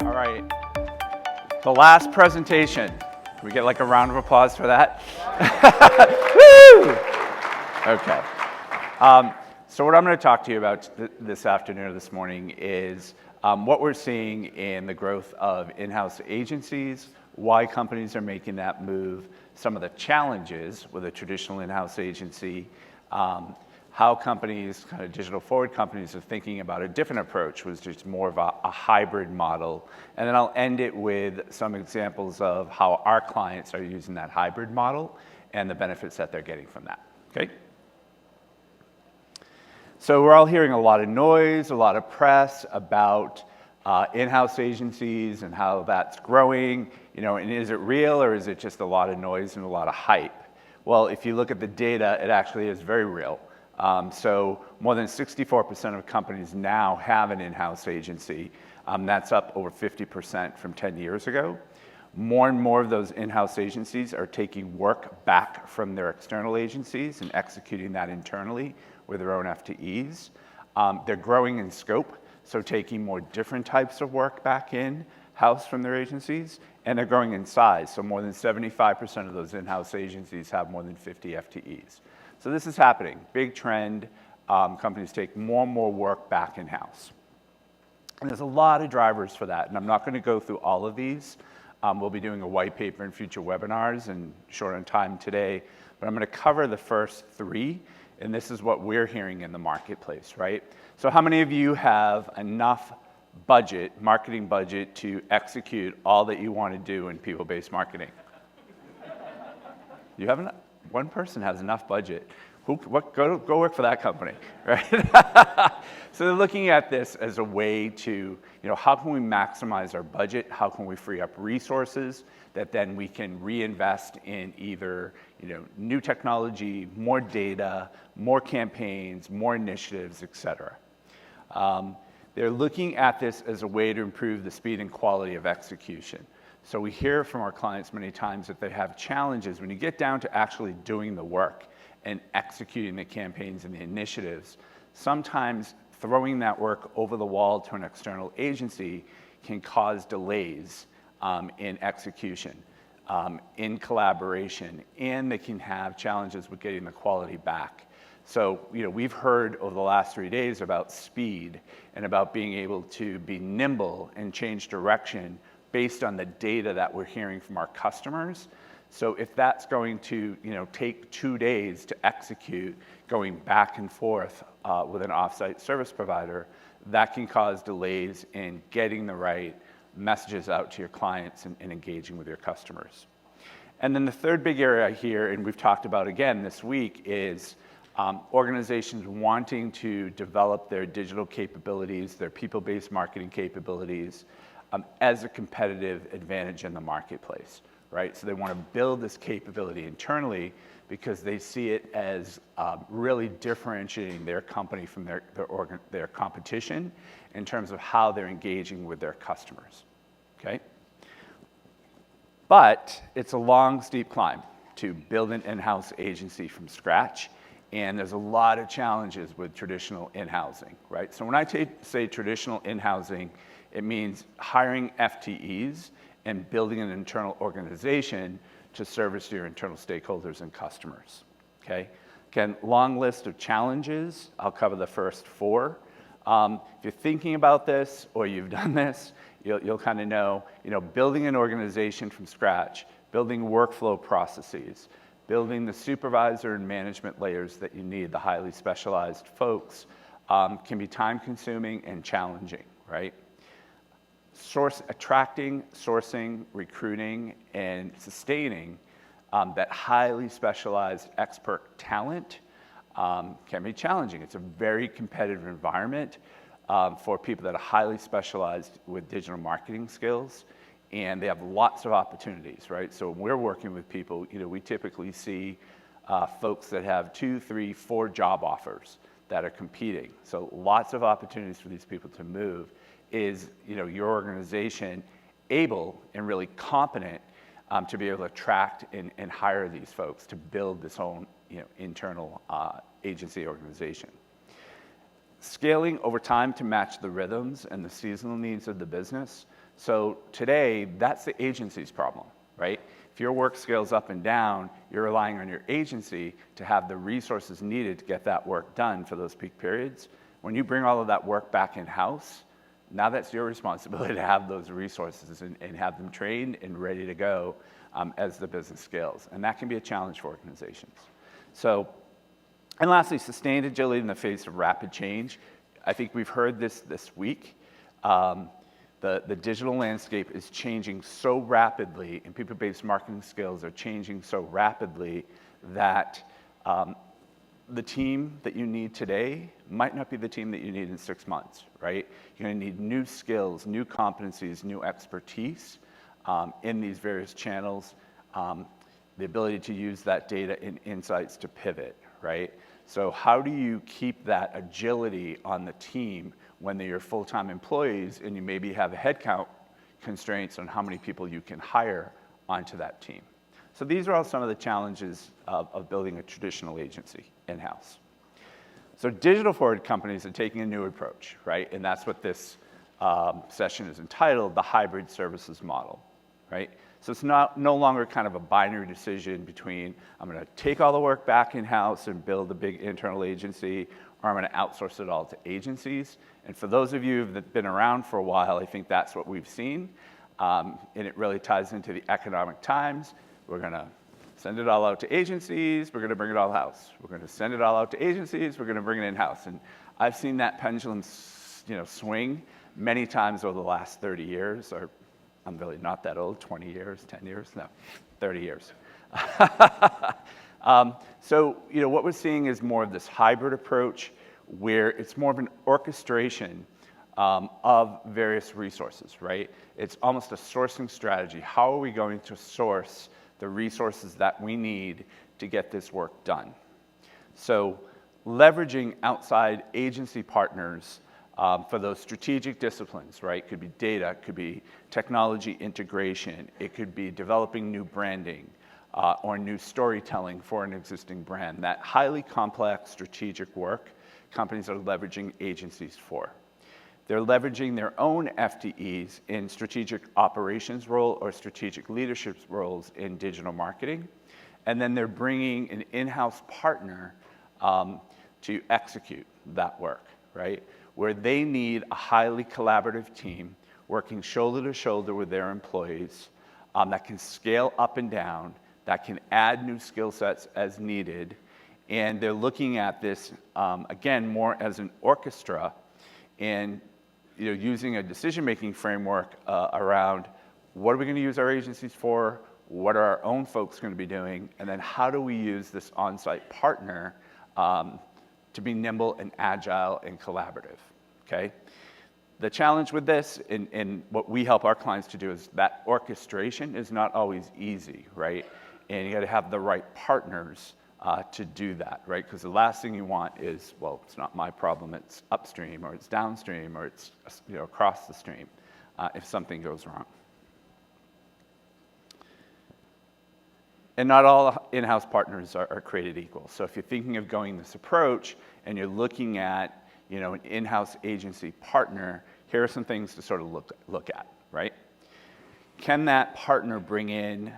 All right, the last presentation. Can we get like a round of applause for that? Woo! Okay. So what I'm going to talk to you about this afternoon or this morning is what we're seeing in the growth of in-house agencies, why companies are making that move, some of the challenges with a traditional in-house agency, how companies, kind of digital forward companies, are thinking about a different approach, which is more of a hybrid model. And then I'll end it with some examples of how our clients are using that hybrid model and the benefits that they're getting from that. Okay? So we're all hearing a lot of noise, a lot of press about in-house agencies and how that's growing. You know, and is it real or is it just a lot of noise and a lot of hype? Well, if you look at the data, it actually is very real. So more than 64% of companies now have an in-house agency. That's up over 50% from 10 years ago. More and more of those in-house agencies are taking work back from their external agencies and executing that internally with their own FTEs. They're growing in scope, so taking more different types of work back in-house from their agencies, and they're growing in size. So more than 75% of those in-house agencies have more than 50 FTEs. So this is happening, big trend. Companies take more and more work back in-house. And there's a lot of drivers for that, and I'm not going to go through all of these. We'll be doing a white paper in future webinars and short on time today, but I'm going to cover the first three, and this is what we're hearing in the marketplace, right? So how many of you have enough budget, marketing budget, to execute all that you want to do in people-based marketing? You have enough? One person has enough budget. Go work for that company, right? So they're looking at this as a way to, how can we maximize our budget? How can we free up resources that then we can reinvest in either, new technology, more data, more campaigns, more initiatives, et cetera. They're looking at this as a way to improve the speed and quality of execution. So we hear from our clients many times that they have challenges when you get down to actually doing the work and executing the campaigns and the initiatives. Sometimes throwing that work over the wall to an external agency can cause delays in execution, in collaboration, and they can have challenges with getting the quality back. So, we've heard over the last 3 days about speed and about being able to be nimble and change direction based on the data that we're hearing from our customers. So if that's going to take 2 days to execute, going back and forth with an offsite service provider, that can cause delays in getting the right messages out to your clients and engaging with your customers. And then the third big area here, and we've talked about again this week, is organizations wanting to develop their digital capabilities, their people-based marketing capabilities, as a competitive advantage in the marketplace, right? So they want to build this capability internally because they see it as really differentiating their company from their competition in terms of how they're engaging with their customers, okay? But it's a long, steep climb to build an in-house agency from scratch, and there's a lot of challenges with traditional in-housing, right? So when I say traditional in-housing, it means hiring FTEs and building an internal organization to service your internal stakeholders and customers, okay? Again, long list of challenges. I'll cover the first 4. If you're thinking about this or you've done this, you'll kind of know, building an organization from scratch, building workflow processes, building the supervisor and management layers that you need, the highly specialized folks, can be time-consuming and challenging, right? Attracting, sourcing, recruiting, and sustaining that highly specialized expert talent can be challenging. It's a very competitive environment for people that are highly specialized with digital marketing skills, and they have lots of opportunities, right? So when we're working with people, we typically see folks that have 2, 3, 4 job offers that are competing. So lots of opportunities for these people to move. Is your organization able and really competent to be able to attract and hire these folks to build this own internal agency organization. Scaling over time to match the rhythms and the seasonal needs of the business. So today, that's the agency's problem, right? If your work scales up and down, you're relying on your agency to have the resources needed to get that work done for those peak periods. When you bring all of that work back in-house, now that's your responsibility to have those resources and have them trained and ready to go as the business scales. And that can be a challenge for organizations. So, and lastly, sustained agility in the face of rapid change. I think we've heard this week. The digital landscape is changing so rapidly, and people-based marketing skills are changing so rapidly that the team that you need today might not be the team that you need in 6 months, right? You're going to need new skills, new competencies, new expertise in these various channels, the ability to use that data and insights to pivot, right? So how do you keep that agility on the team when they're your full-time employees and you maybe have headcount constraints on how many people you can hire onto that team? So these are all some of the challenges of building a traditional agency in-house. So digital-forward companies are taking a new approach, right? And that's what this session is entitled, the hybrid services model, right? So it's no longer kind of a binary decision between I'm going to take all the work back in-house and build a big internal agency, or I'm going to outsource it all to agencies. And for those of you that have been around for a while, I think that's what we've seen. And it really ties into the economic times. We're going to send it all out to agencies. We're going to bring it all in-house. We're going to send it all out to agencies. We're going to bring it in-house. And I've seen that pendulum, swing many times over the last 30 years, or I'm really not that old, 20 years, 10 years, no, 30 years. So, what we're seeing is more of this hybrid approach where it's more of an orchestration of various resources, right? It's almost a sourcing strategy. How are we going to source the resources that we need to get this work done? So leveraging outside agency partners for those strategic disciplines, right? Could be data, could be technology integration, it could be developing new branding or new storytelling for an existing brand. That highly complex strategic work, companies are leveraging agencies for. They're leveraging their own FTEs in strategic operations role or strategic leadership roles in digital marketing. And then they're bringing an in-house partner to execute that work, right? Where they need a highly collaborative team working shoulder to shoulder with their employees that can scale up and down, that can add new skill sets as needed. And they're looking at this, again, more as an orchestra and using a decision-making framework around what are we going to use our agencies for, what are our own folks going to be doing, and then how do we use this on-site partner to be nimble and agile and collaborative, okay? The challenge with this, and what we help our clients to do, is that orchestration is not always easy, right? And you got to have the right partners to do that, right? Because the last thing you want is, well, it's not my problem, it's upstream, or it's downstream, or it's across the stream if something goes wrong. And not all in-house partners are created equal. So if you're thinking of going this approach and you're looking at an in-house agency partner, here are some things to sort of look at, right? Can that partner bring in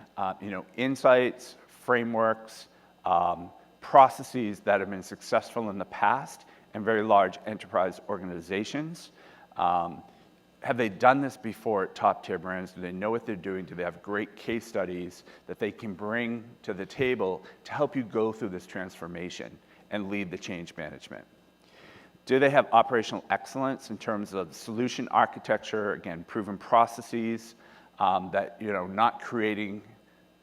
insights, frameworks, processes that have been successful in the past in very large enterprise organizations? Have they done this before at top-tier brands? Do they know what they're doing? Do they have great case studies that they can bring to the table to help you go through this transformation and lead the change management? Do they have operational excellence in terms of solution architecture, again, proven processes, that, not creating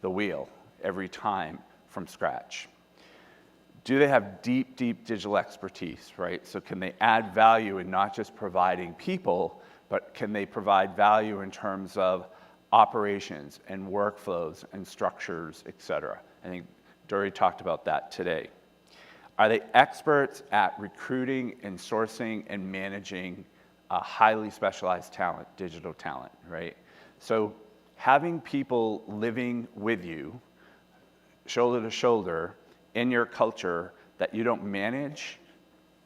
the wheel every time from scratch? Do they have deep, deep digital expertise, right? So can they add value in not just providing people, but can they provide value in terms of operations and workflows and structures, et cetera? I think Dory talked about that today. Are they experts at recruiting and sourcing and managing highly specialized talent, digital talent, right? So having people living with you, shoulder to shoulder, in your culture that you don't manage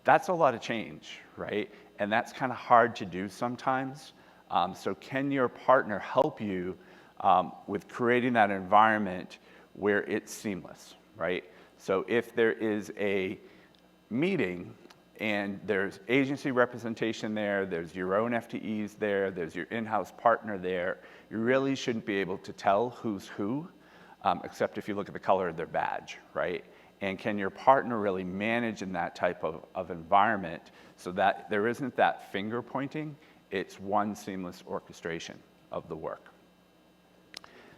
That's a lot of change, right? And that's kind of hard to do sometimes. So can your partner help you with creating that environment where it's seamless, right? So if there is a meeting and there's agency representation there, there's your own FTEs there, there's your in-house partner there, you really shouldn't be able to tell who's who, except if you look at the color of their badge, right? And can your partner really manage in that type of environment so that there isn't that finger pointing, it's one seamless orchestration of the work.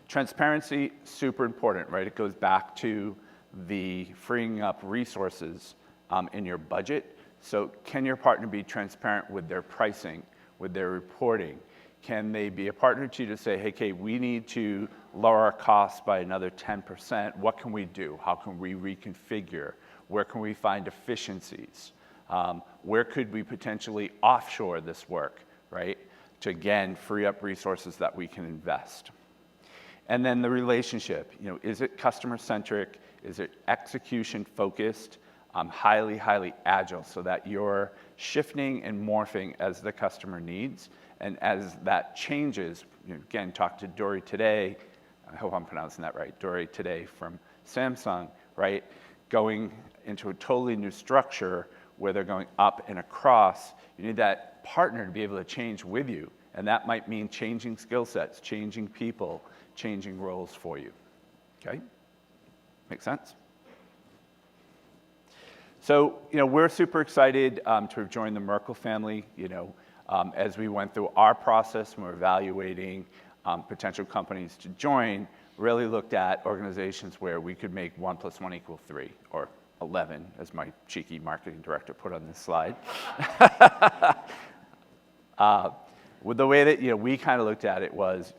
Transparency, super important, right? It goes back to the freeing up resources in your budget. So can your partner be transparent with their pricing, with their reporting? Can they be a partner to you to say, hey, Kate, we need to lower our costs by another 10%. What can we do? How can we reconfigure? Where can we find efficiencies? Where could we potentially offshore this work, right? To, again, free up resources that we can invest. And then the relationship, is it customer-centric? Is it execution-focused? Highly, highly agile so that you're shifting and morphing as the customer needs. And as that changes, again, talk to Dory today, I hope I'm pronouncing that right, Dory today from Samsung, right? Going into a totally new structure where they're going up and across, you need that partner to be able to change with you. And that might mean changing skill sets, changing people, changing roles for you, okay? Make sense? So, we're super excited to have joined the Merkle family, as we went through our process and we're evaluating potential companies to join, really looked at organizations where we could make 1 + 1 = 3, or 11, as my cheeky marketing director put on this slide. With the way that we kind of looked at it was,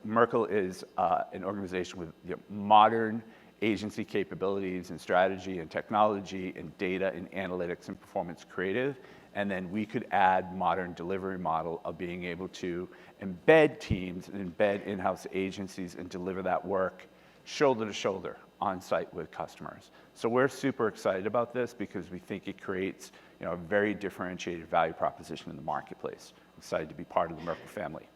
Merkle is an organization with modern agency capabilities and strategy and technology and data and analytics and performance creative. And then we could add modern delivery model of being able to embed teams and embed in-house agencies and deliver that work shoulder to shoulder on site with customers. So we're super excited about this because we think it creates a very differentiated value proposition in the marketplace. Excited to be part of the Merkle family.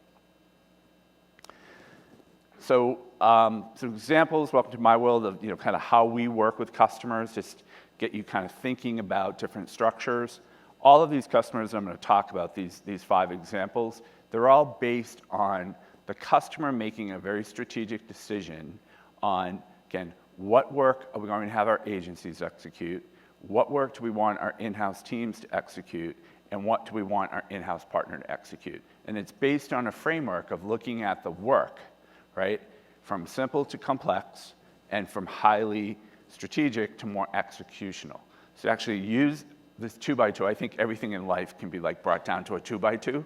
So some examples, welcome to my world of kind of how we work with customers, just get you kind of thinking about different structures. All of these customers I'm going to talk about, these 5 examples, they're all based on the customer making a very strategic decision on, again, what work are we going to have our agencies execute, what work do we want our in-house teams to execute, and what do we want our in-house partner to execute. And it's based on a framework of looking at the work, right, from simple to complex, and from highly strategic to more executional. So actually use this 2x2. I think everything in life can be brought down to a 2x2,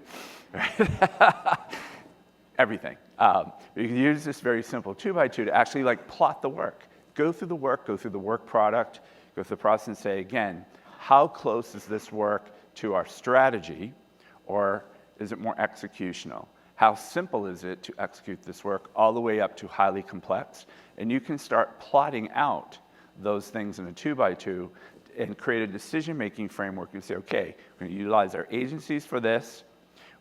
right? Everything. You can use this very simple 2x2 to actually plot the work. Go through the work product, go through the process and say, again, how close is this work to our strategy, or is it more executional? How simple is it to execute this work all the way up to highly complex? And you can start plotting out those things in a 2x2 and create a decision-making framework. You say, okay, we're going to utilize our agencies for this.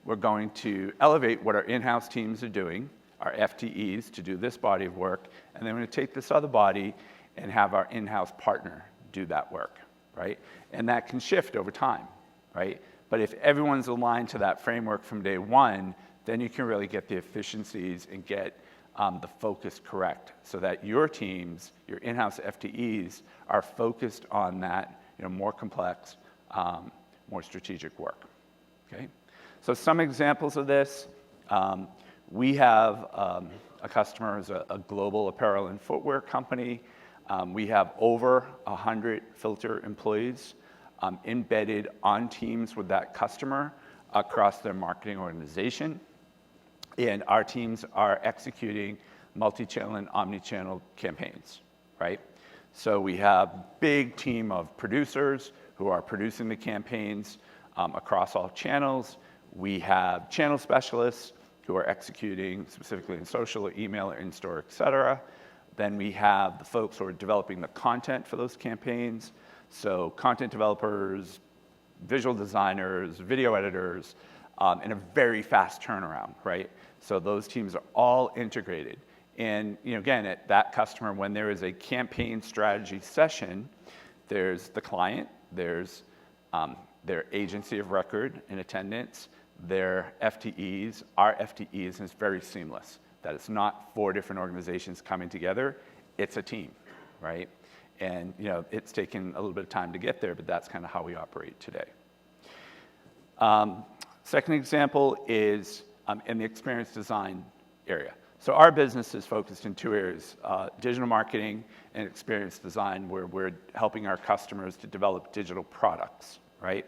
We're going to elevate what our in-house teams are doing, our FTEs, to do this body of work. And then we're going to take this other body and have our in-house partner do that work, right? And that can shift over time, right? But if everyone's aligned to that framework from day one, then you can really get the efficiencies and get the focus correct so that your teams, your in-house FTEs, are focused on that more complex, more strategic work, okay? So some examples of this, we have a customer who's a global apparel and footwear company. We have over 100 Filter employees embedded on teams with that customer across their marketing organization. And our teams are executing multi-channel and omni-channel campaigns, right? So we have a big team of producers who are producing the campaigns across all channels. We have channel specialists who are executing specifically in social or email or in-store, et cetera. Then we have the folks who are developing the content for those campaigns. So content developers, visual designers, video editors, and a very fast turnaround, right? So those teams are all integrated. And again, at that customer, when there is a campaign strategy session, there's the client, there's their agency of record in attendance, their FTEs, our FTEs, and it's very seamless. That it's not 4 different organizations coming together, it's a team, right? And it's taken a little bit of time to get there, but that's kind of how we operate today. Second example is in the experience design area. So our business is focused in 2 areas, digital marketing and experience design, where we're helping our customers to develop digital products, right?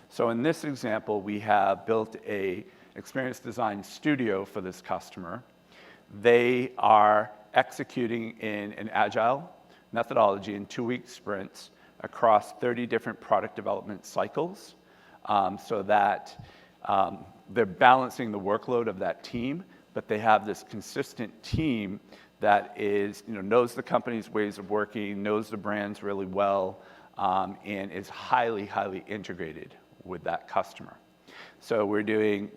So in this example, we have built a experience design studio for this customer. They are executing in an agile methodology in 2-week sprints across 30 different product development cycles, so that they're balancing the workload of that team, but they have this consistent team that is, knows the company's ways of working, knows the brands really well, and is highly, highly integrated with that customer. So we're doing,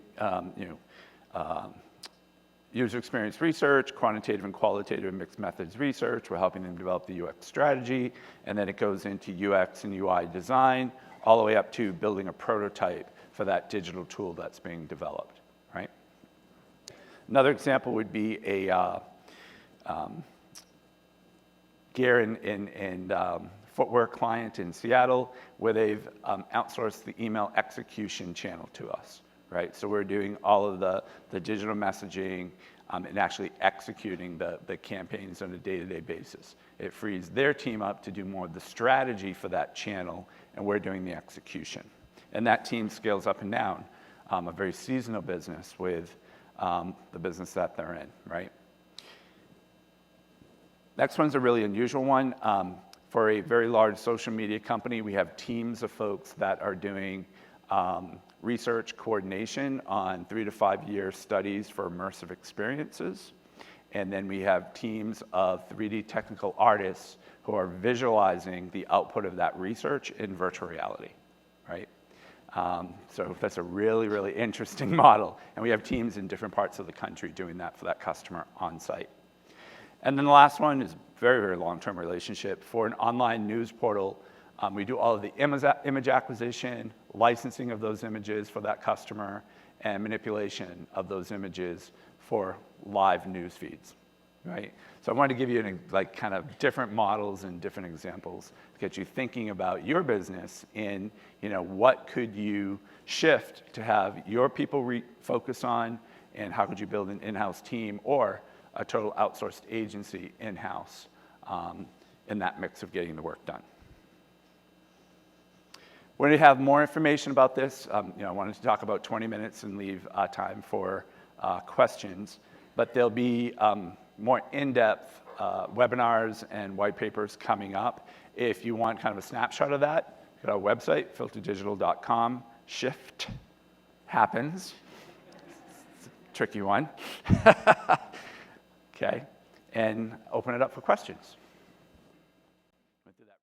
user experience research, quantitative and qualitative and mixed methods research. We're helping them develop the UX strategy, and then it goes into UX and UI design, all the way up to building a prototype for that digital tool that's being developed, right? Another example would be a gear and footwear client in Seattle, where they've outsourced the email execution channel to us, right? So we're doing all of the digital messaging and actually executing the campaigns on a day-to-day basis. It frees their team up to do more of the strategy for that channel, and we're doing the execution. And that team scales up and down, a very seasonal business with the business that they're in, right? Next one's a really unusual one. For a very large social media company, we have teams of folks that are doing research coordination on 3 to 5 year studies for immersive experiences. And then we have teams of 3D technical artists who are visualizing the output of that research in virtual reality, right? So that's a really, really interesting model. And we have teams in different parts of the country doing that for that customer on site. And then the last one is very, very long-term relationship. For an online news portal, we do all of the image acquisition, licensing of those images for that customer, and manipulation of those images for live news feeds, right? So I wanted to give you kind of different models and different examples to get you thinking about your business and what could you shift to have your people focus on, and how could you build an in-house team or a total outsourced agency in-house in that mix of getting the work done. When we have more information about this, I wanted to talk about 20 minutes and leave time for questions, but there'll be more in-depth webinars and white papers coming up. If you want kind of a snapshot of that, go to our website, filterdigital.com. Shift happens. It's a tricky one. Okay, and open it up for questions.